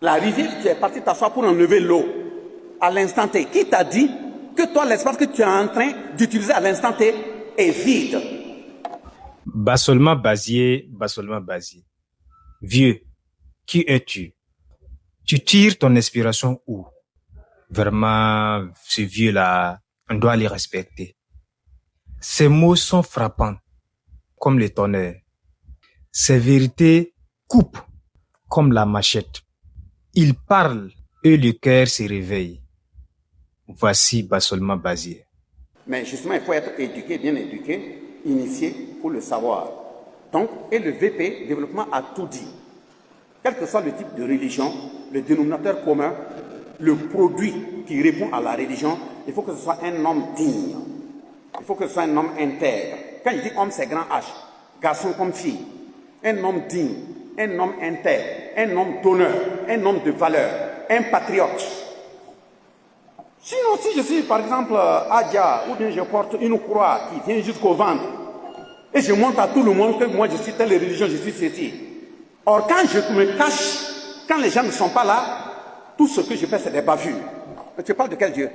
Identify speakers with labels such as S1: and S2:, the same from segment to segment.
S1: La rivière, tu es parti t'asseoir pour enlever l'eau à l'instant T. Qui t'a dit que toi, l'espace que tu es en train d'utiliser à l'instant T est vide?
S2: Bassolement Basier. Vieux, qui es-tu? Tu tires ton inspiration où? Vraiment, ce vieux-là, on doit les respecter. Ces mots sont frappants, comme le tonnerre. Ces vérités coupent, comme la machette. Il parle et le cœur se réveille. Voici Bassolement Basier.
S1: Mais justement, il faut être éduqué, bien éduqué, initié pour le savoir. Donc, et le VP, développement, a tout dit. Quel que soit le type de religion, le dénominateur commun, le produit qui répond à la religion, il faut que ce soit un homme digne. Il faut que ce soit un homme intègre. Quand je dis homme, c'est grand H. Garçon comme fille. Un homme digne, un homme intègre, un homme d'honneur, un homme de valeur, un patriote. Sinon, si je suis par exemple Adja, ou bien je porte une croix qui vient jusqu'au ventre, et je montre à tout le monde que moi je suis telle religion, je suis ceci. Or, quand je me cache, quand les gens ne sont pas là, tout ce que je fais, c'est des bavures. Mais tu parles de quel Dieu?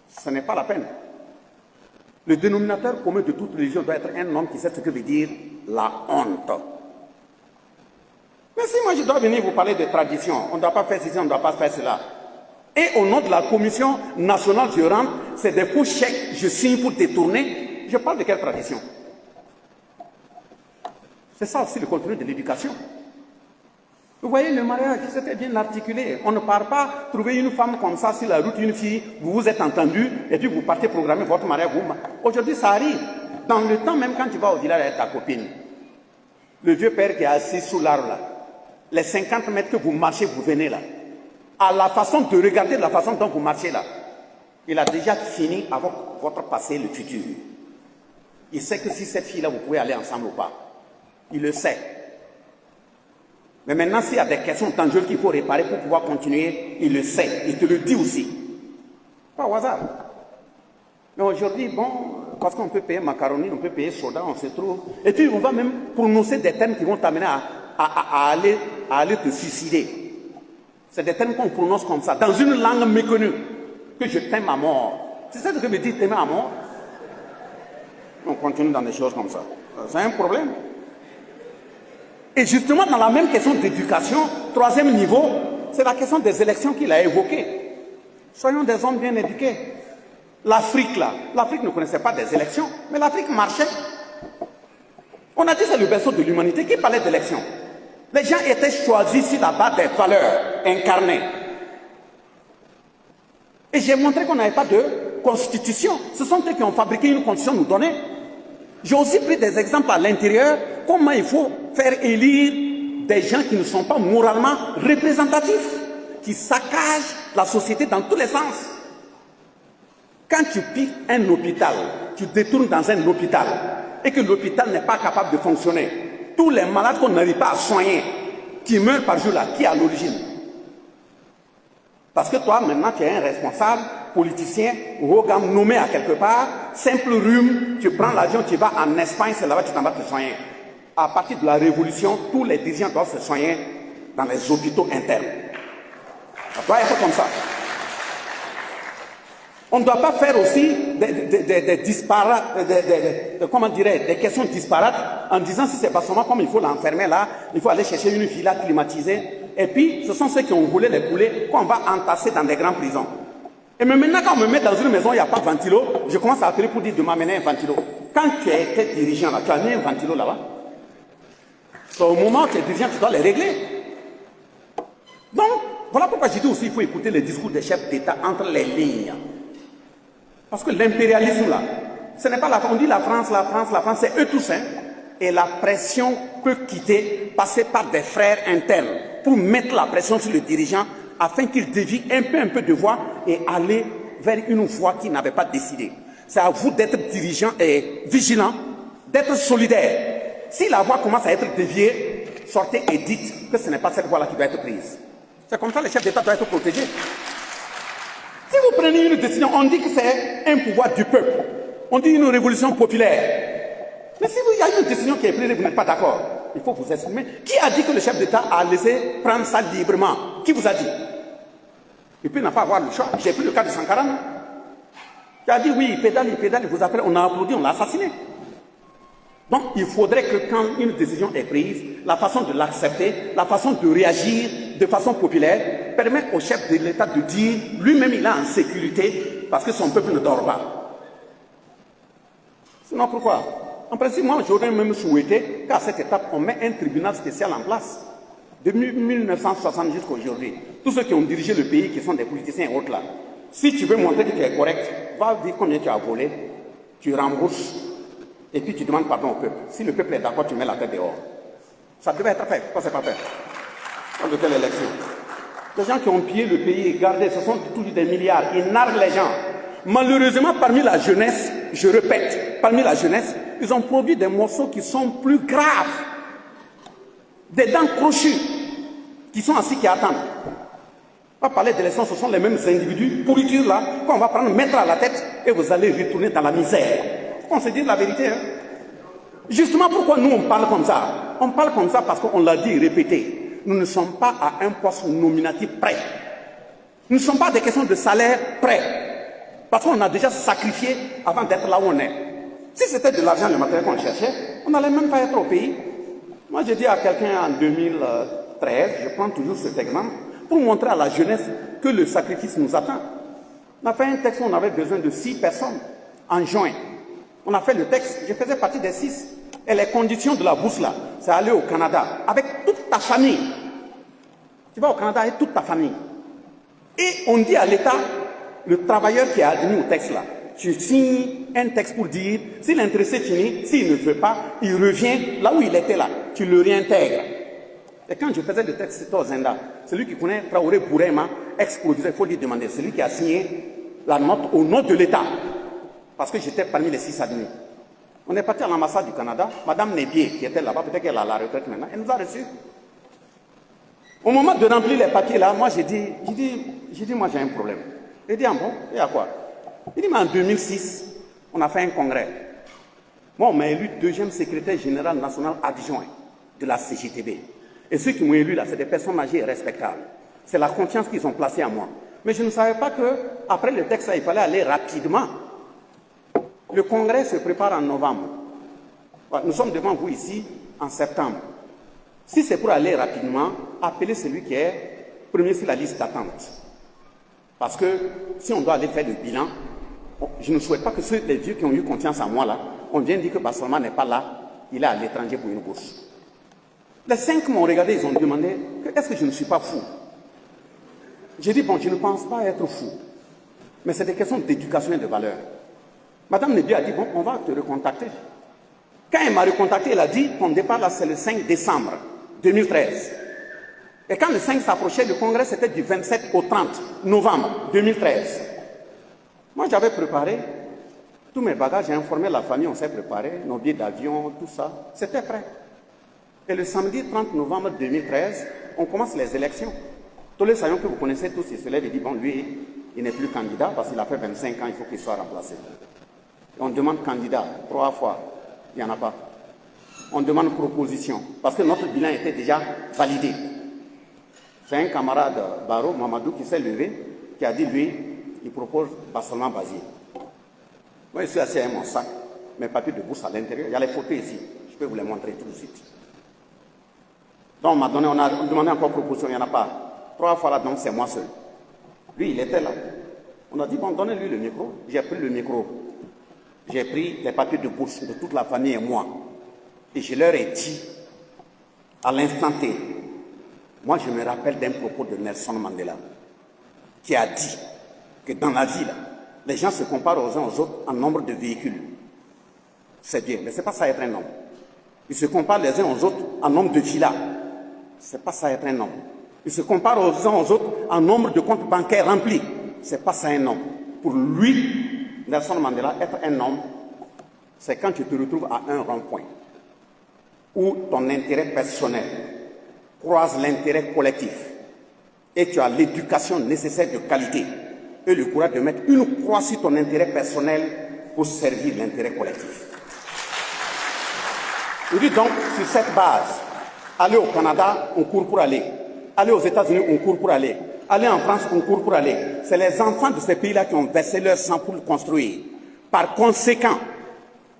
S1: Ce n'est pas la peine. Le dénominateur commun de toute religion doit être un homme qui sait ce que veut dire la honte. Mais si moi je dois venir vous parler de tradition, on ne doit pas faire ceci, on ne doit pas faire cela. Et au nom de la commission nationale, je rentre, c'est des faux chèques, je signe pour détourner. Je parle de quelle tradition? C'est ça aussi le contenu de l'éducation. Vous voyez, le mariage, c'était bien articulé. On ne part pas trouver une femme comme ça sur la route, une fille, vous vous êtes entendu, et puis vous partez programmer votre mariage. Aujourd'hui, ça arrive. Dans le temps, même quand tu vas au village avec ta copine, le vieux père qui est assis sous l'arbre là, les 50 mètres que vous marchez, vous venez là, à la façon de regarder la façon dont vous marchez là, il a déjà fini avec votre passé et le futur. Il sait que si cette fille-là, vous pouvez aller ensemble ou pas. Il le sait. Mais maintenant, s'il y a des questions tangibles qu'il faut réparer pour pouvoir continuer, il le sait. Il te le dit aussi. Pas au hasard. Mais aujourd'hui, bon, parce qu'on peut payer macaroni, on peut payer soda, on se trouve. Et puis, on va même prononcer des termes qui vont t'amener à aller te suicider. C'est des termes qu'on prononce comme ça, dans une langue méconnue, que je t'aime à mort. C'est ça ce que veut dire t'aimer à mort? On continue dans des choses comme ça. C'est un problème. Et justement, dans la même question d'éducation, troisième niveau, c'est la question des élections qu'il a évoquée. Soyons des hommes bien éduqués. L'Afrique, là, l'Afrique ne connaissait pas des élections, mais l'Afrique marchait. On a dit c'est le berceau de l'humanité. Qui parlait d'élections? Les gens étaient choisis sur la base des valeurs incarnées. Et j'ai montré qu'on n'avait pas de constitution. Ce sont eux qui ont fabriqué une constitution nous donner. J'ai aussi pris des exemples à l'intérieur, comment il faut faire élire des gens qui ne sont pas moralement représentatifs, qui saccagent la société dans tous les sens. Quand tu piques un hôpital, tu détournes dans un hôpital, et que l'hôpital n'est pas capable de fonctionner, tous les malades qu'on n'arrive pas à soigner, qui meurent par jour là, qui est à l'origine? Parce que toi, maintenant, tu es un responsable, politicien, Rogam nommé à quelque part, simple rhume, tu prends l'avion, tu vas en Espagne, c'est là-bas que tu t'en vas te soigner. À partir de la Révolution, tous les dirigeants doivent se soigner dans les hôpitaux internes. Ça doit être comme ça. On ne doit pas faire aussi des disparates, comment dirais-je, des questions disparates en disant si c'est pas seulement comme il faut l'enfermer là, il faut aller chercher une villa climatisée. Et puis, ce sont ceux qui ont volé les poulets qu'on va entasser dans des grandes prisons. Et mais maintenant, quand on me met dans une maison, il n'y a pas de ventilo, je commence à appeler pour dire de m'amener un ventilo. Quand tu étais dirigeant là, tu as mis un ventilo là-bas. C'est au moment où tu es dirigeant, tu dois les régler. Donc, voilà pourquoi je dis aussi qu'il faut écouter les discours des chefs d'État entre les lignes. Parce que l'impérialisme là, ce n'est pas la France, on dit la France, c'est eux tous, hein. Et la pression peut passer par des frères internes pour mettre la pression sur le dirigeant afin qu'il dévie un peu de voie et aller vers une voie qu'il n'avait pas décidée. C'est à vous d'être dirigeant et vigilant, d'être solidaire. Si la voie commence à être déviée, sortez et dites que ce n'est pas cette voie-là qui doit être prise. C'est comme ça que les chefs d'État doivent être protégés. Si vous prenez une décision, on dit que c'est un pouvoir du peuple. On dit une révolution populaire. Mais si il y a une décision qui est prise et vous n'êtes pas d'accord, il faut vous exprimer. Qui a dit que le chef d'État a laissé prendre ça librement? Qui vous a dit? Et puis il n'a pas avoir le choix. J'ai pris le cas de Sankara. Qui a dit oui, il pédale, il vous appelle, on a applaudi, on l'a assassiné. Donc il faudrait que quand une décision est prise, la façon de l'accepter, la façon de réagir de façon populaire, permet au chef de l'État de dire lui-même il est en sécurité parce que son peuple ne dort pas. Sinon pourquoi? En principe, moi j'aurais même souhaité qu'à cette étape on met un tribunal spécial en place. De 1960 jusqu'à aujourd'hui, tous ceux qui ont dirigé le pays, qui sont des politiciens et autres là, si tu veux montrer que tu es correct, va dire combien tu as volé, tu rembourses, et puis tu demandes pardon au peuple. Si le peuple est d'accord, tu mets la tête dehors. Ça devait être fait, pourquoi c'est pas fait? Dans de quelle élection? Les gens qui ont pillé le pays et gardé, ce sont toujours des milliards, ils narguent les gens. Malheureusement, parmi la jeunesse, je répète, parmi la jeunesse, ils ont produit des morceaux qui sont plus graves. Des dents crochues, qui sont assis, qui attendent. On va parler d'élection, ce sont les mêmes individus, pourritures là, qu'on va prendre, mettre à la tête, et vous allez retourner dans la misère. Faut qu'on se dise la vérité. Hein? Justement, pourquoi nous on parle comme ça? On parle comme ça parce qu'on l'a dit, répété. Nous ne sommes pas à un poste nominatif près. Nous ne sommes pas des questions de salaire près. Parce qu'on a déjà sacrifié avant d'être là où on est. Si c'était de l'argent, le matériel qu'on cherchait, on n'allait même pas être au pays. Moi, j'ai dit à quelqu'un en 2013, je prends toujours cet exemple, pour montrer à la jeunesse que le sacrifice nous attend. On a fait un texte où on avait besoin de 6 personnes en juin. On a fait le texte, je faisais partie des 6. Et les conditions de la bourse là, c'est aller au Canada avec toute ta famille. Tu vas au Canada avec toute ta famille. Et on dit à l'État, le travailleur qui a admis au texte là, tu signes un texte pour dire, si l'intéressé finit, s'il ne veut pas, il revient là où il était là. Tu le réintègres. Et quand je faisais le texte, c'était au Zenda. Celui qui connaît Traoré Bourema, ex-producteur, il faut lui demander. Celui qui a signé la note au nom de l'État. Parce que j'étais parmi les 6 admis. On est parti à l'ambassade du Canada. Madame Nebier, qui était là-bas, peut-être qu'elle a la retraite maintenant, elle nous a reçus. Au moment de remplir les papiers là, moi j'ai dit, moi j'ai un problème. Il dit, ah bon, il y a quoi? Il dit, mais en 2006, on a fait un congrès. Moi, on m'a élu 2e secrétaire général national adjoint de la CGTB. Et ceux qui m'ont élu là, c'est des personnes âgées et respectables. C'est la confiance qu'ils ont placée en moi. Mais je ne savais pas qu'après le texte, il fallait aller rapidement. Le congrès se prépare en novembre. Nous sommes devant vous ici en septembre. Si c'est pour aller rapidement, appelez celui qui est premier sur la liste d'attente. Parce que si on doit aller faire le bilan, je ne souhaite pas que les vieux qui ont eu confiance en moi là, on vient dire que Bassolma n'est pas là, il est à l'étranger pour une bourse. Les 5 m'ont regardé, ils ont demandé, est-ce que je ne suis pas fou? J'ai dit, bon, je ne pense pas être fou. Mais c'est des questions d'éducation et de valeur. Madame Nebi a dit, bon, on va te recontacter. Quand elle m'a recontacté, elle a dit, ton départ là, c'est le 5 décembre 2013. Et quand le 5 s'approchait, le congrès, c'était du 27 au 30 novembre 2013. Moi, j'avais préparé tous mes bagages, j'ai informé la famille, on s'est préparé, nos billets d'avion, tout ça, c'était prêt. Et le samedi 30 novembre 2013, on commence les élections. Tous les saillants que vous connaissez tous, ils se lèvent et disent, bon, lui, il n'est plus candidat parce qu'il a fait 25 ans, il faut qu'il soit remplacé. Et on demande candidat 3 fois, il n'y en a pas. On demande proposition, parce que notre bilan était déjà validé. C'est un camarade, Baro Mamadou, qui s'est levé, qui a dit, lui, il propose Bassolma Bazier. Moi, je suis assis avec mon sac, mes papiers de bourse à l'intérieur, il y a les photos ici, je peux vous les montrer tout de suite. Donc on m'a donné, on a demandé encore proposition, il n'y en a pas. 3 fois là, donc c'est moi seul. Lui, il était là. On a dit, bon, donnez-lui le micro. J'ai pris le micro. J'ai pris les papiers de bourse de toute la famille et moi. Et je leur ai dit, à l'instant T, moi je me rappelle d'un propos de Nelson Mandela, qui a dit que dans la vie, là, les gens se comparent aux uns aux autres en nombre de véhicules. C'est bien, mais ce n'est pas ça être un homme. Ils se comparent les uns aux autres en nombre de villas. Ce n'est pas ça être un homme. Ils se comparent aux uns aux autres en nombre de comptes bancaires remplis. Ce n'est pas ça un homme. Pour lui, Nelson Mandela, être un homme, c'est quand tu te retrouves à un rond-point où ton intérêt personnel croise l'intérêt collectif et tu as l'éducation nécessaire de qualité et le courage de mettre une croix sur ton intérêt personnel pour servir l'intérêt collectif. Je dis donc, sur cette base, Aller au Canada, on court pour aller. Aller aux États-Unis, on court pour aller. Aller en France, on court pour aller. C'est les enfants de ces pays-là qui ont versé leur sang pour le construire. Par conséquent,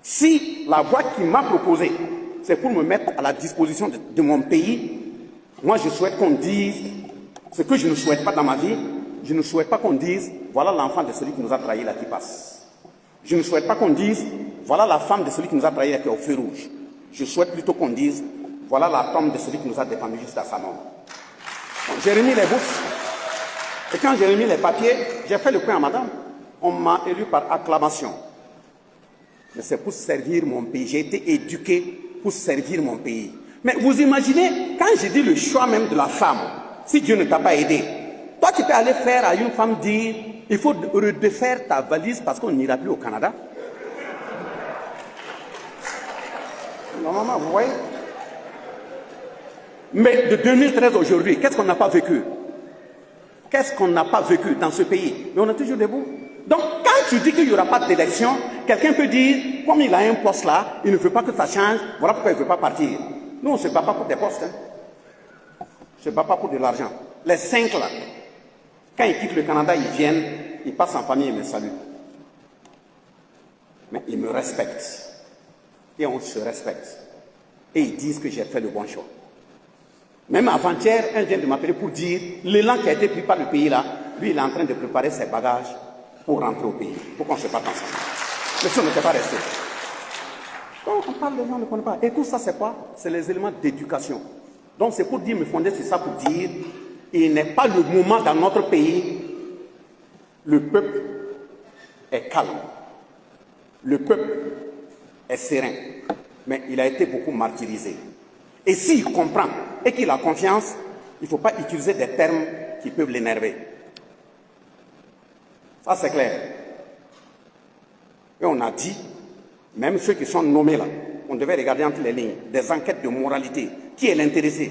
S1: si la voie qui m'a proposée, c'est pour me mettre à la disposition de mon pays, moi je souhaite qu'on dise ce que je ne souhaite pas dans ma vie. Je ne souhaite pas qu'on dise voilà l'enfant de celui qui nous a trahis là qui passe. Je ne souhaite pas qu'on dise voilà la femme de celui qui nous a trahis là qui est au feu rouge. Je souhaite plutôt qu'on dise voilà la tombe de celui qui nous a défendus jusqu'à sa mort. Donc, j'ai remis les bourses. Et quand j'ai remis les papiers, j'ai fait le point à madame. On m'a élu par acclamation. Mais c'est pour servir mon pays. J'ai été éduqué pour servir mon pays. Mais vous imaginez, quand j'ai dit le choix même de la femme, si Dieu ne t'a pas aidé, toi tu peux aller faire à une femme dire, il faut redéfaire ta valise parce qu'on n'ira plus au Canada. Non, maman, vous voyez? Mais de 2013 aujourd'hui, qu'est-ce qu'on n'a pas vécu? Qu'est-ce qu'on n'a pas vécu dans ce pays? Mais on est toujours debout. Donc, quand tu dis qu'il n'y aura pas d'élection, quelqu'un peut dire, comme il a un poste là, il ne veut pas que ça change, voilà pourquoi il ne veut pas partir. Nous, on ne se bat pas pour des postes. Hein. On ne se bat pas pour de l'argent. Les 5 là, quand ils quittent le Canada, ils viennent, ils passent en famille et me saluent. Mais ils me respectent. Et on se respecte. Et ils disent que j'ai fait le bon choix. Même avant-hier, un vient de m'appeler pour dire l'élan qui a été pris par le pays là, lui il est en train de préparer ses bagages pour rentrer au pays, pour qu'on se batte ensemble. Mais si on n'était pas resté. Donc on parle, les gens ne connaissent pas. Et tout ça c'est quoi? C'est les éléments d'éducation. Donc c'est pour dire, me fonder sur ça pour dire, il n'est pas le moment dans notre pays, le peuple est calme, le peuple est serein, mais il a été beaucoup martyrisé. Et s'il comprend et qu'il a confiance, il ne faut pas utiliser des termes qui peuvent l'énerver. Ça, c'est clair. Et on a dit, même ceux qui sont nommés là, on devait regarder entre les lignes, des enquêtes de moralité. Qui est l'intéressé?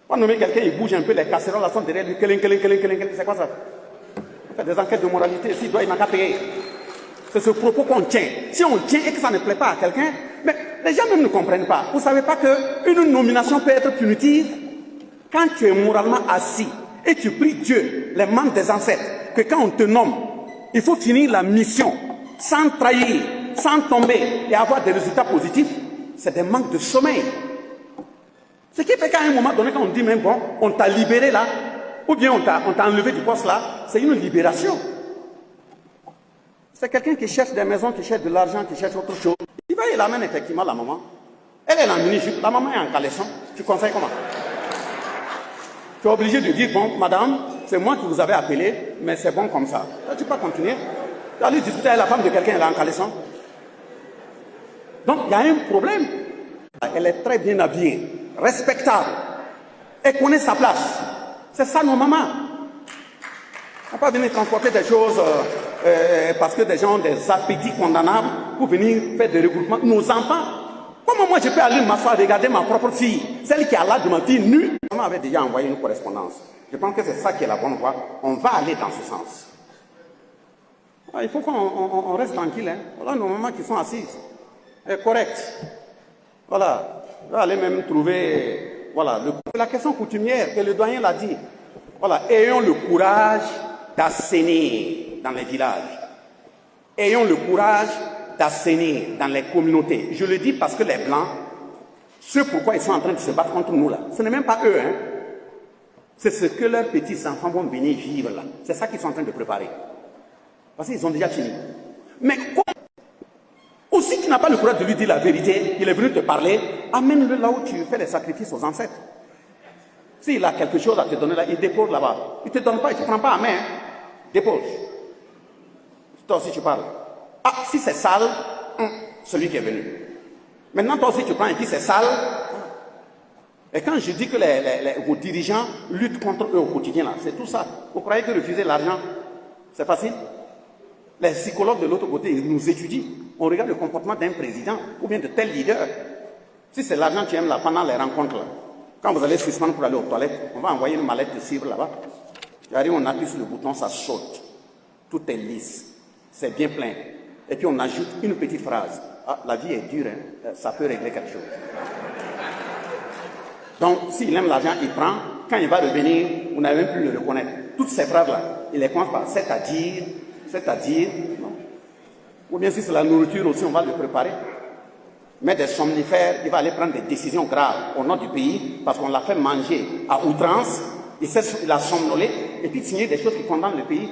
S1: Pas nommer quelqu'un, il bouge un peu, les casseroles là sont derrière lui, c'est quoi ça? On fait des enquêtes de moralité, s'il doit, il n'a qu'à payer. C'est ce propos qu'on tient. Si on tient et que ça ne plaît pas à quelqu'un, mais les gens même ne comprennent pas. Vous ne savez pas qu'une nomination peut être punitive quand tu es moralement assis et tu pries Dieu, les membres des ancêtres, que quand on te nomme, il faut finir la mission sans trahir, sans tomber et avoir des résultats positifs. C'est des manques de sommeil. Ce qui fait qu'à un moment donné, quand on dit même bon, on t'a libéré là, ou bien on t'a enlevé du poste là, c'est une libération. C'est quelqu'un qui cherche des maisons, qui cherche de l'argent, qui cherche autre chose. Il va et l'amène effectivement la maman. Elle est en mini-jupe, la maman est en caleçon. Tu conseilles comment? Tu es obligé de dire, bon, madame, c'est moi qui vous avais appelé, mais c'est bon comme ça. Là, tu peux pas continuer. Tu aller discuter avec la femme de quelqu'un, elle est en caleçon. Donc, il y a un problème. Elle est très bien habillée, respectable. Elle connaît sa place. C'est ça nos mamans. On ne va pas venir transporter des choses parce que des gens ont des appétits condamnables pour venir faire des regroupements. Nos enfants, comment moi je peux aller m'asseoir, regarder ma propre fille, celle qui a l'âge de ma fille nue? On avait déjà envoyé une correspondance. Je pense que c'est ça qui est la bonne voie. On va aller dans ce sens. Ah, il faut qu'on reste tranquille. Hein. Voilà nos mamans qui sont assises. Correct. Voilà. On va aller même trouver. Voilà. La question coutumière, et le doyen l'a dit. Voilà. Ayons le courage d'assainir dans les villages. Ayons le courage d'assainir dans les communautés. Je le dis parce que les Blancs, ce pourquoi ils sont en train de se battre contre nous là, ce n'est même pas eux. Hein. C'est ce que leurs petits-enfants vont venir vivre là. C'est ça qu'ils sont en train de préparer. Parce qu'ils ont déjà fini. Mais aussi tu n'as pas le courage de lui dire la vérité, il est venu te parler, amène-le là où tu fais les sacrifices aux ancêtres. S'il a quelque chose à te donner là, il dépose là-bas. Il ne te donne pas, il ne te prend pas à main. Hein. Dépose. Toi aussi tu parles. Ah, si c'est sale, celui qui est venu. Maintenant toi aussi tu prends et puis c'est sale. Et quand je dis que vos dirigeants luttent contre eux au quotidien, là, c'est tout ça. Vous croyez que refuser l'argent, c'est facile? Les psychologues de l'autre côté, ils nous étudient. On regarde le comportement d'un président ou bien de tel leader. Si c'est l'argent que tu aimes là, pendant les rencontres, là, quand vous allez suspendre pour aller aux toilettes, on va envoyer une mallette de cible là-bas. Tu arrives, on appuie sur le bouton, ça saute. Tout est lisse. C'est bien plein. Et puis on ajoute une petite phrase. Ah, la vie est dure, hein. Ça peut régler quelque chose. Donc, s'il aime l'argent, il prend. Quand il va revenir, vous n'avez même plus le reconnaître. Toutes ces phrases-là, il les commence par c'est-à-dire, non. Ou bien si c'est la nourriture aussi, on va le préparer. Mais des somnifères, il va aller prendre des décisions graves au nom du pays parce qu'on l'a fait manger à outrance, il a somnolé, et puis signer des choses qui condamnent le pays.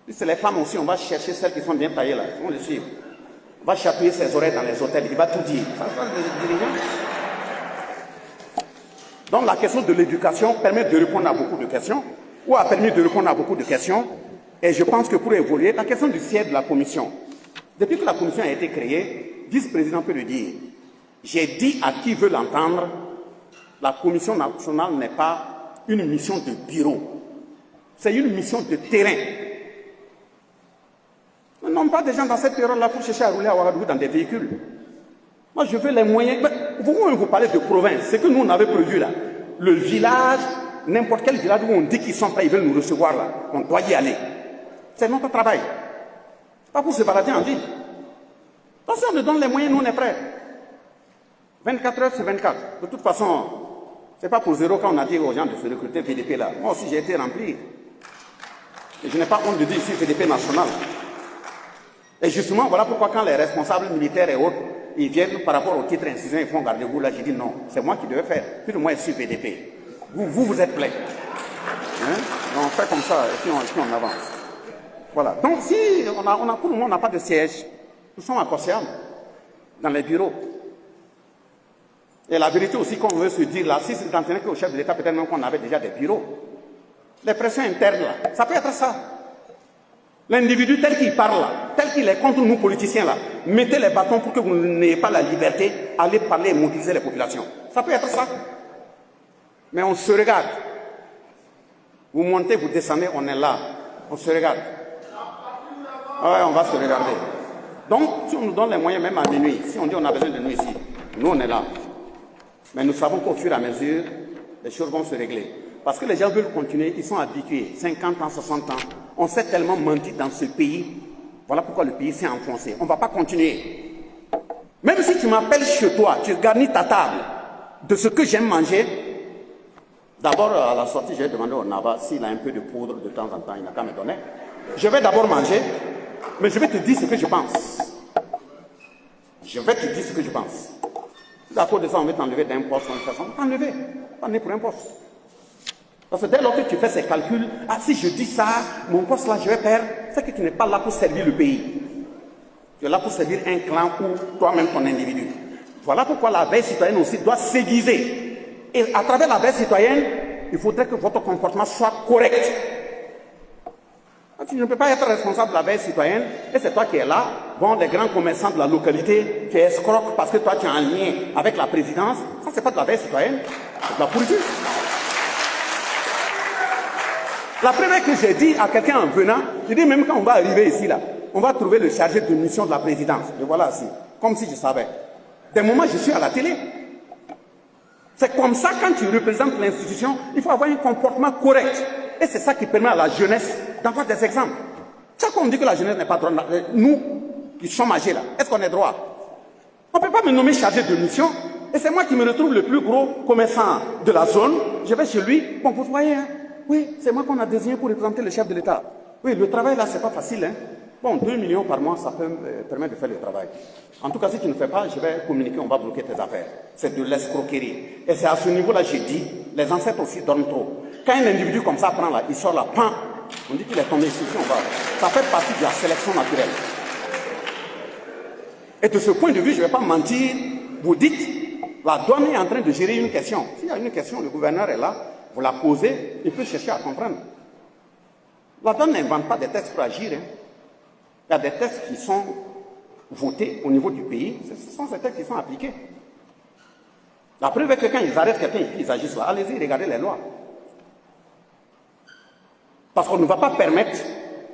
S1: Si c'est les femmes aussi, on va chercher celles qui sont bien taillées là, on le suit. On va chatouiller ses oreilles dans les hôtels, il va tout dire. Ça se passe des dirigeants. Donc la question de l'éducation permet de répondre à beaucoup de questions, ou a permis de répondre à beaucoup de questions, et je pense que pour évoluer, la question du siège de la commission. Depuis que la commission a été créée, le vice-président peut le dire. J'ai dit à qui veut l'entendre, la commission nationale n'est pas une mission de bureau. C'est une mission de terrain. Nous n'avons pas des gens dans cette période-là pour chercher à rouler à Ouagadougou dans des véhicules. Moi, je veux les moyens. Vous parlez de province. C'est que nous, on avait prévu là. Le village, n'importe quel village où on dit qu'ils sont prêts, ils veulent nous recevoir là. On doit y aller. C'est notre travail. C'est pas pour se balader en ville. Donc, si on nous donne les moyens, nous, on est prêts. 24 heures, c'est 24. De toute façon, c'est pas pour zéro quand on a dit aux gens de se recruter PDP là. Moi aussi, j'ai été rempli. Et je n'ai pas honte de dire que je suis PDP national. Et justement, voilà pourquoi quand les responsables militaires et autres, ils viennent par rapport au titre incision, ils font garde-vous là, j'ai dit non, c'est moi qui devais faire. Puis moi, je suis PDP. Vous êtes plein. Hein? On fait comme ça, et puis on avance. Voilà. Donc si pour le moment, on n'a pas de siège, nous sommes à Kosiam, dans les bureaux. Et la vérité aussi, qu'on veut se dire là, si c'est d'entraîner qu'au chef de l'État, peut-être même qu'on avait déjà des bureaux. Les pressions internes là, ça peut être ça. L'individu tel qu'il parle là, tel qu'il est contre nous politiciens là, mettez les bâtons pour que vous n'ayez pas la liberté d'aller parler et mobiliser les populations. Ça peut être ça. Mais on se regarde. Vous montez, vous descendez, on est là. On se regarde. Ouais, on va se regarder. Donc, si on nous donne les moyens, même à minuit, si on dit on a besoin de nous ici, nous on est là. Mais nous savons qu'au fur et à mesure, les choses vont se régler. Parce que les gens veulent continuer, ils sont habitués, 50 ans, 60 ans. On s'est tellement menti dans ce pays. Voilà pourquoi le pays s'est enfoncé. On ne va pas continuer. Même si tu m'appelles chez toi, tu garnis ta table de ce que j'aime manger. D'abord, à la sortie, je vais demander au Nava s'il a un peu de poudre de temps en temps, il n'a qu'à me donner. Je vais d'abord manger, mais je vais te dire ce que je pense. Je vais te dire ce que je pense. À cause de ça, on veut t'enlever d'un poste, on va t'enlever. T'en es pour un poste. Parce que dès lors que tu fais ces calculs, si je dis ça, mon poste là, je vais perdre, c'est que tu n'es pas là pour servir le pays. Tu es là pour servir un clan ou toi-même ton individu. Voilà pourquoi la veille citoyenne aussi doit s'aiguiser. Et à travers la veille citoyenne, il faudrait que votre comportement soit correct. Tu ne peux pas être responsable de la veille citoyenne et c'est toi qui es là, bon, les grands commerçants de la localité, qui escroquent parce que toi tu es en lien avec la présidence. Ça, c'est pas de la veille citoyenne, c'est de la politique. La première que j'ai dit à quelqu'un en venant, je dis même quand on va arriver ici là, on va trouver le chargé de mission de la présidence. Et voilà ici, comme si je savais. Des moments je suis à la télé. C'est comme ça quand tu représentes l'institution, il faut avoir un comportement correct. Et c'est ça qui permet à la jeunesse d'avoir des exemples. Chaque fois on dit que la jeunesse n'est pas droit, nous qui sommes âgés là, est-ce qu'on est droit? On ne peut pas me nommer chargé de mission. Et c'est moi qui me retrouve le plus gros commerçant de la zone. Je vais chez lui, bon vous voyez, hein, oui, c'est moi qu'on a désigné pour représenter le chef de l'État. Oui, le travail là, c'est pas facile. Hein. Bon, 2 millions par mois, ça peut permettre de faire le travail. En tout cas, si tu ne fais pas, je vais communiquer, on va bloquer tes affaires. C'est de l'escroquerie. Et c'est à ce niveau-là, j'ai dit, les ancêtres aussi dorment trop. Quand un individu comme ça prend là, il sort là, pan, on dit qu'il est tombé ici, on va. Ça fait partie de la sélection naturelle. Et de ce point de vue, je ne vais pas mentir, vous dites, la douane est en train de gérer une question. S'il y a une question, le gouverneur est là, vous la posez, il peut chercher à comprendre. La douane n'invente pas des textes pour agir. Hein. Il y a des textes qui sont votés au niveau du pays, ce sont ces textes qui sont appliqués. La preuve est que quand ils arrêtent quelqu'un et qu'ils agissent là, allez-y, regardez les lois. Parce qu'on ne va pas permettre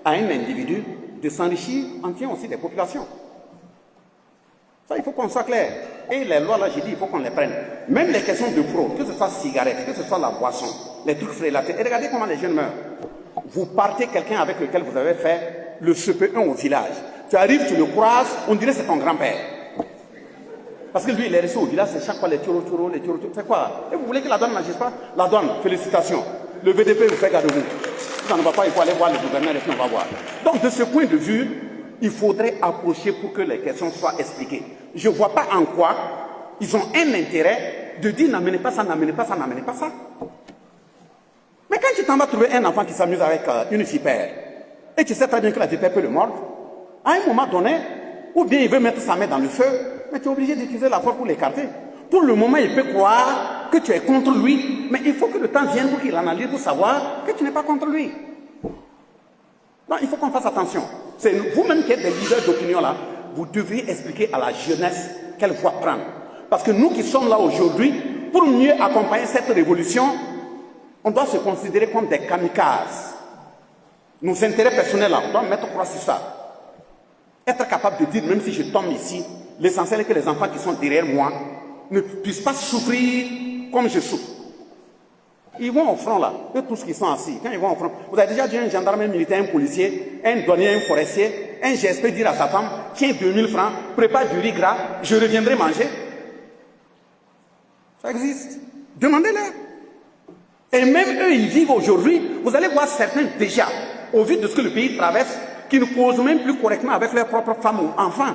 S1: à un individu de s'enrichir en tuant aussi des populations. Ça, il faut qu'on soit clair. Et les lois, là, j'ai dit, il faut qu'on les prenne. Même les questions de fraude, que ce soit cigarette, que ce soit la boisson, les trucs frélatés. Et regardez comment les jeunes meurent. Vous partez quelqu'un avec lequel vous avez fait le CP1 au village. Tu arrives, tu le croises, on dirait que c'est ton grand-père. Parce que lui, il est resté au village, c'est chaque fois les turo, c'est quoi? Et vous voulez que la douane n'agisse pas? La douane, félicitations. Le VDP vous fait garde vous. Si ça ne va pas, il faut aller voir le gouverneur et puis on va voir. Donc, de ce point de vue, il faudrait approcher pour que les questions soient expliquées. Je ne vois pas en quoi ils ont un intérêt de dire n'amenez pas ça, n'amenez pas ça, n'amenez pas ça. Mais quand tu t'en vas trouver un enfant qui s'amuse avec une vipère, et tu sais très bien que la vipère peut le mordre, à un moment donné, ou bien il veut mettre sa main dans le feu, mais tu es obligé d'utiliser la force pour l'écarter. Pour le moment, il peut croire que tu es contre lui, mais il faut que le temps vienne pour qu'il analyse, pour savoir que tu n'es pas contre lui. Donc, il faut qu'on fasse attention. C'est vous-même qui êtes des leaders d'opinion là, vous devriez expliquer à la jeunesse quelle voie prendre. Parce que nous qui sommes là aujourd'hui, pour mieux accompagner cette révolution, on doit se considérer comme des kamikazes. Nos intérêts personnels là, on doit mettre croix sur ça. Être capable de dire, même si je tombe ici, l'essentiel est que les enfants qui sont derrière moi ne puissent pas souffrir comme je souffre. Ils vont au front là, eux tous qui sont assis, quand ils vont au front, vous avez déjà dit un gendarme, un militaire, un policier, un douanier, un forestier, un GSP dire à sa femme, tiens 2000 francs, prépare du riz gras, je reviendrai manger. Ça existe. Demandez-leur. Et même eux, ils vivent aujourd'hui, vous allez voir certains déjà, au vu de ce que le pays traverse, qui ne causent même plus correctement avec leurs propres femmes ou enfants.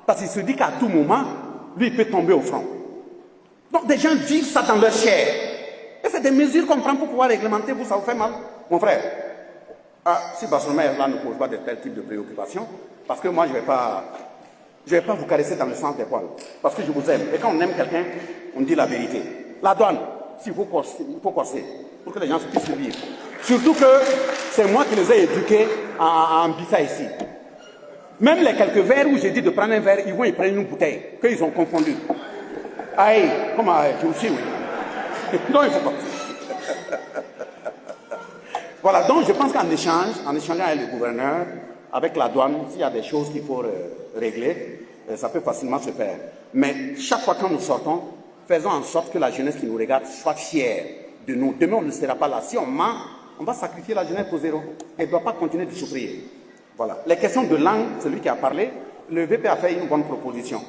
S1: Parce qu'il se dit qu'à tout moment, lui, il peut tomber au front. Donc des gens vivent ça dans leur chair. Et c'est des mesures qu'on prend pour pouvoir réglementer, vous, ça vous fait mal. Mon frère, si Barcelone là ne pose pas de tel type de préoccupation, parce que moi, je vais pas vous caresser dans le sens des poils. Parce que je vous aime. Et quand on aime quelqu'un, on dit la vérité. La douane, s'il faut corser, il faut corser, pour que les gens puissent vivre. Surtout que c'est moi qui les ai éduqués en Bissa ici. Même les quelques verres où j'ai dit de prendre un verre, ils prennent une bouteille, qu'ils ont confondu. Aïe, comment, je vous suis, oui. Non, il faut pas. Voilà, donc je pense qu'en échangeant avec le gouverneur, avec la douane, s'il y a des choses qu'il faut régler, ça peut facilement se faire. Mais chaque fois que nous sortons, faisons en sorte que la jeunesse qui nous regarde soit fière de nous. Demain, on ne sera pas là. Si on ment, on va sacrifier la jeunesse au zéro. Elle ne doit pas continuer de souffrir. Voilà. Les questions de langue, celui qui a parlé, le VP a fait une bonne proposition.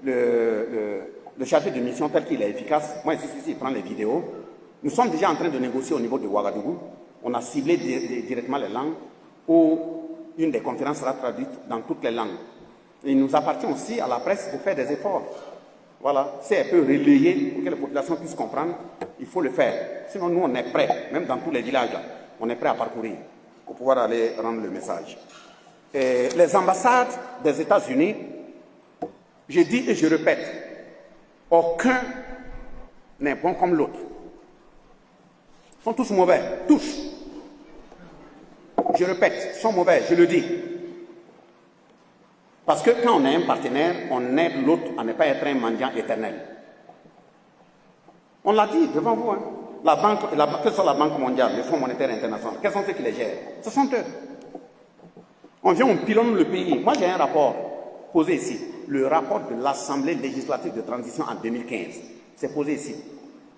S1: Le chargé de mission tel qu'il est efficace, moi ici, il prend les vidéos. Nous sommes déjà en train de négocier au niveau de Ouagadougou. On a ciblé directement les langues où une des conférences sera traduite dans toutes les langues. Et il nous appartient aussi à la presse de faire des efforts. Voilà, si elle peut relayer pour que les populations puissent comprendre, il faut le faire. Sinon, nous, on est prêts, même dans tous les villages, là, on est prêts à parcourir pour pouvoir aller rendre le message. Et les ambassades des États-Unis, je dis et je répète, aucun n'est bon comme l'autre. Ils sont tous mauvais, tous. Je répète, ils sont mauvais, je le dis. Parce que quand on est un partenaire, on aide l'autre à ne pas être un mendiant éternel. On l'a dit devant vous, hein. Que ce soit la Banque mondiale, le Fonds monétaire international, quels sont ceux qui les gèrent? Ce sont eux. On vient, on pilonne le pays. Moi, j'ai un rapport posé ici. Le rapport de l'Assemblée législative de transition en 2015. C'est posé ici.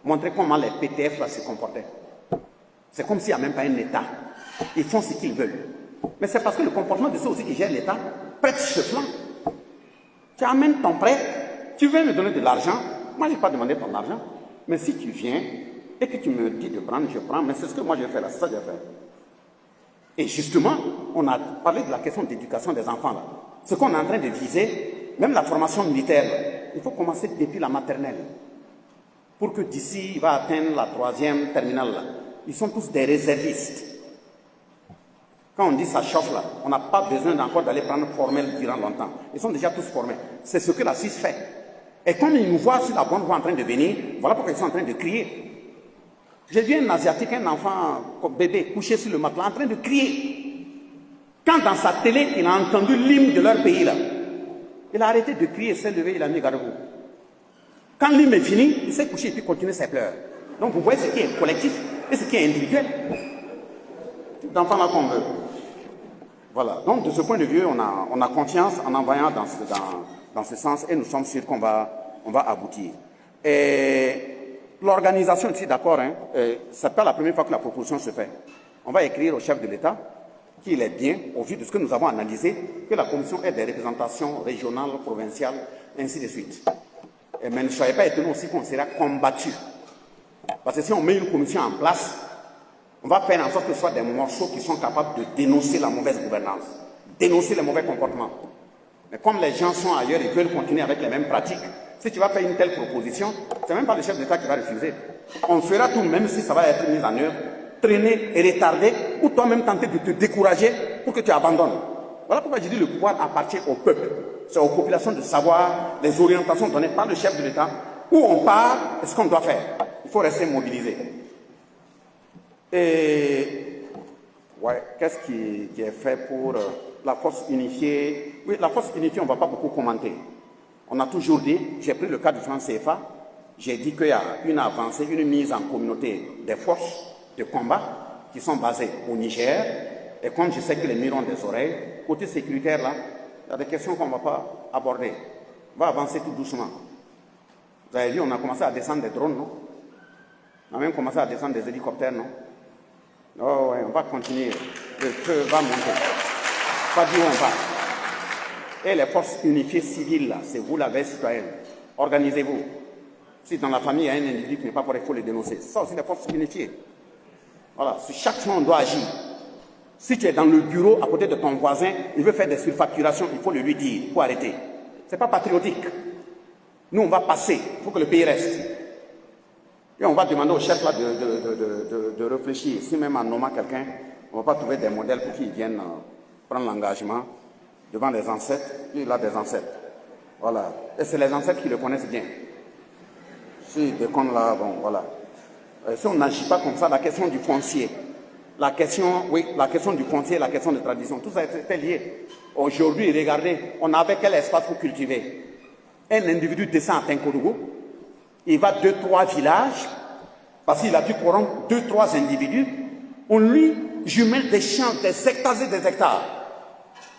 S1: Montrer comment les PTF là, se comportaient. C'est comme s'il n'y a même pas un État. Ils font ce qu'ils veulent. Mais c'est parce que le comportement de ceux aussi qui gèrent l'État prête ce flanc. Tu amènes ton prêt, tu veux me donner de l'argent. Moi, je n'ai pas demandé ton argent. Mais si tu viens et que tu me dis de prendre, je prends. Mais c'est ce que moi je vais faire là, c'est ça que je vais faire. Et justement, on a parlé de la question d'éducation des enfants là. Ce qu'on est en train de viser, même la formation militaire, là, il faut commencer depuis la maternelle. Pour que d'ici, il va atteindre la 3e terminale là. Ils sont tous des réservistes. Quand on dit ça chauffe là, on n'a pas besoin encore d'aller prendre formel durant longtemps. Ils sont déjà tous formés. C'est ce que la Suisse fait. Et comme ils nous voient sur la bonne voie en train de venir, voilà pourquoi ils sont en train de crier. J'ai vu un Asiatique, un enfant, comme bébé, couché sur le matelas, en train de crier. Quand dans sa télé, il a entendu l'hymne de leur pays là, il a arrêté de crier, il s'est levé, il a mis garde-vous. Quand l'hymne est fini, il s'est couché et puis continue ses pleurs. Donc vous voyez ce qui est collectif et ce qui est individuel. D'enfants là qu'on veut. Voilà. Donc de ce point de vue, on a confiance en envoyant dans ce sens et nous sommes sûrs qu'on va aboutir. Et l'organisation ici, d'accord, hein, c'est pas la première fois que la proposition se fait. On va écrire au chef de l'État qu'il est bien, au vu de ce que nous avons analysé, que la commission ait des représentations régionales, provinciales, ainsi de suite. Mais ne soyez pas étonnés aussi qu'on sera combattu. Parce que si on met une commission en place, on va faire en sorte que ce soit des morceaux qui sont capables de dénoncer la mauvaise gouvernance, dénoncer les mauvais comportements. Mais comme les gens sont ailleurs et veulent continuer avec les mêmes pratiques, si tu vas faire une telle proposition, ce n'est même pas le chef d'État qui va refuser. On fera tout, même si ça va être mis en œuvre, traîner et retarder, ou toi-même tenter de te décourager pour que tu abandonnes. Voilà pourquoi je dis que le pouvoir appartient au peuple. C'est aux populations de savoir les orientations données par le chef de l'État, où on part et ce qu'on doit faire. Il faut rester mobilisé. Et ouais, qu'est-ce qui est fait pour la force unifiée? Oui, la force unifiée, on ne va pas beaucoup commenter. On a toujours dit, j'ai pris le cas du franc CFA, j'ai dit qu'il y a une avancée, une mise en communauté des forces de combat qui sont basées au Niger. Et comme je sais que les murs ont des oreilles, côté sécuritaire, là, il y a des questions qu'on ne va pas aborder. On va avancer tout doucement. Vous avez vu, on a commencé à descendre des drones, non? On a même commencé à descendre des hélicoptères, non? Oh, ouais, on va continuer. Le feu va monter. Pas dire où on va. Et les forces unifiées civiles, là, c'est vous la veille citoyenne. Organisez-vous. Si dans la famille il y a un individu qui n'est pas correct, il faut le dénoncer. Ça aussi, les forces unifiées. Voilà, sur chaque fois on doit agir. Si tu es dans le bureau à côté de ton voisin, il veut faire des surfacturations, il faut le lui dire, il faut arrêter. Ce n'est pas patriotique. Nous, on va passer, il faut que le pays reste. Et on va demander au chef là de réfléchir. Si même en nommant quelqu'un, on ne va pas trouver des modèles pour qu'ils viennent prendre l'engagement devant les ancêtres. Il a des ancêtres. Voilà. Et c'est les ancêtres qui le connaissent bien. Si des cons là, bon, voilà. Si on n'agit pas comme ça, la question du foncier, la question du foncier, la question de tradition, tout ça est lié. Aujourd'hui, regardez, on avait quel espace pour cultiver? Un individu descend à Tinkodougou, il va 2-3 villages, parce qu'il a pu corrompre 2-3 individus, on lui jumelle des champs, des hectares et des hectares.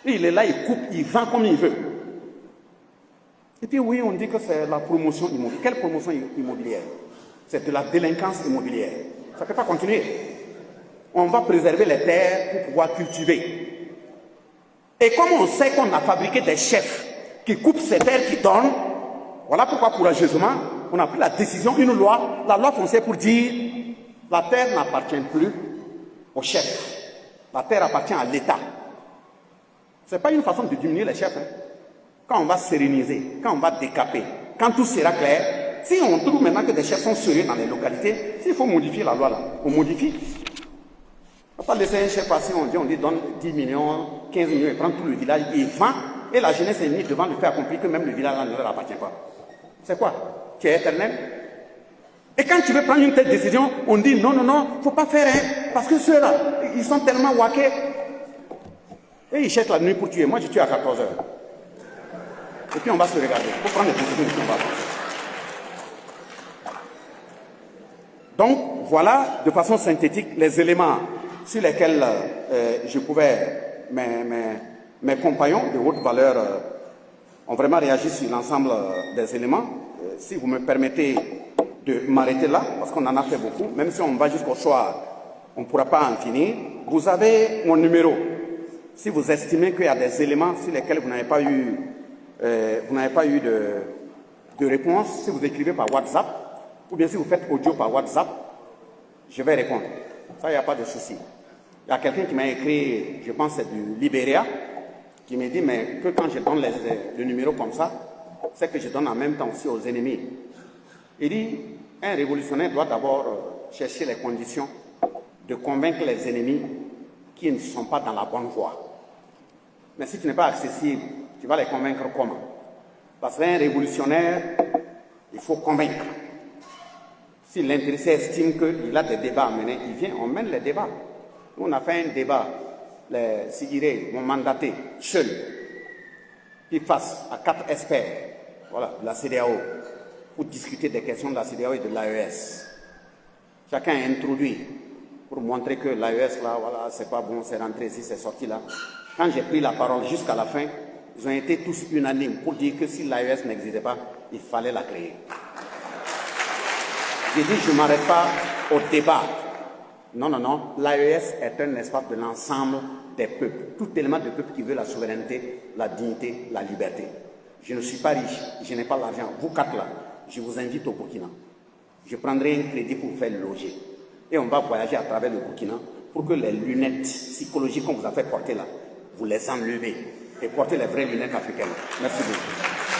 S1: Et il est là, il coupe, il vend comme il veut. Et puis oui, on dit que c'est la promotion immobilière. Quelle promotion immobilière? C'est de la délinquance immobilière. Ça ne peut pas continuer. On va préserver les terres pour pouvoir cultiver. Et comme on sait qu'on a fabriqué des chefs qui coupent ces terres qui donnent, voilà pourquoi courageusement, on a pris la décision, une loi, la loi foncière pour dire la terre n'appartient plus aux chefs. La terre appartient à l'État. Ce n'est pas une façon de diminuer les chefs. Hein. Quand on va séréniser, quand on va décaper, quand tout sera clair, si on trouve maintenant que des chefs sont sérieux dans les localités, s'il faut modifier la loi là, on modifie. On ne va pas laisser un chef passer, on dit donne 10 millions, 15 millions, il prend tout le village, il vend, et la jeunesse est mise devant le fait accompli que même le village là ne leur appartient pas. C'est quoi? Tu es éternel? Et quand tu veux prendre une telle décision, on dit non, il ne faut pas faire, hein, parce que ceux-là, ils sont tellement waqués. Et ils cherchent la nuit pour tuer. Moi, je tue à 14 h. Et puis on va se regarder. Il faut prendre des décisions et on va avancer. Donc, voilà, de façon synthétique, les éléments sur lesquels je pouvais, mes compagnons de haute valeur ont vraiment réagi sur l'ensemble des éléments. Si vous me permettez de m'arrêter là, parce qu'on en a fait beaucoup, même si on va jusqu'au soir, on ne pourra pas en finir. Vous avez mon numéro. Si vous estimez qu'il y a des éléments sur lesquels vous n'avez pas eu, de réponse, si vous écrivez par WhatsApp, ou bien si vous faites audio par WhatsApp, je vais répondre. Ça, il n'y a pas de souci. Il y a quelqu'un qui m'a écrit, je pense que c'est du Libéria, qui me dit, mais que quand je donne le numéro comme ça, c'est que je donne en même temps aussi aux ennemis. Il dit, un révolutionnaire doit d'abord chercher les conditions de convaincre les ennemis qui ne sont pas dans la bonne voie. Mais si tu n'es pas accessible, tu vas les convaincre comment? Parce qu'un révolutionnaire, il faut convaincre. Si l'intéressé estime qu'il a des débats à mener, il vient, on mène les débats. Nous, on a fait un débat, les Sigiré m'ont mandaté seul, puis face à 4 experts, voilà, de la CEDEAO, pour discuter des questions de la CEDEAO et de l'AES. Chacun a introduit pour montrer que l'AES, là, voilà, c'est pas bon, c'est rentré ici, c'est sorti là. Quand j'ai pris la parole jusqu'à la fin, ils ont été tous unanimes pour dire que si l'AES n'existait pas, il fallait la créer. J'ai dit, je ne m'arrête pas au débat. Non, l'AES est un espace de l'ensemble des peuples. Tout élément de peuple qui veut la souveraineté, la dignité, la liberté. Je ne suis pas riche, je n'ai pas l'argent. Vous 4 là, je vous invite au Burkina. Je prendrai un crédit pour vous faire loger. Et on va voyager à travers le Burkina pour que les lunettes psychologiques qu'on vous a fait porter là, vous les enlevez et portez les vraies lunettes africaines. Merci beaucoup.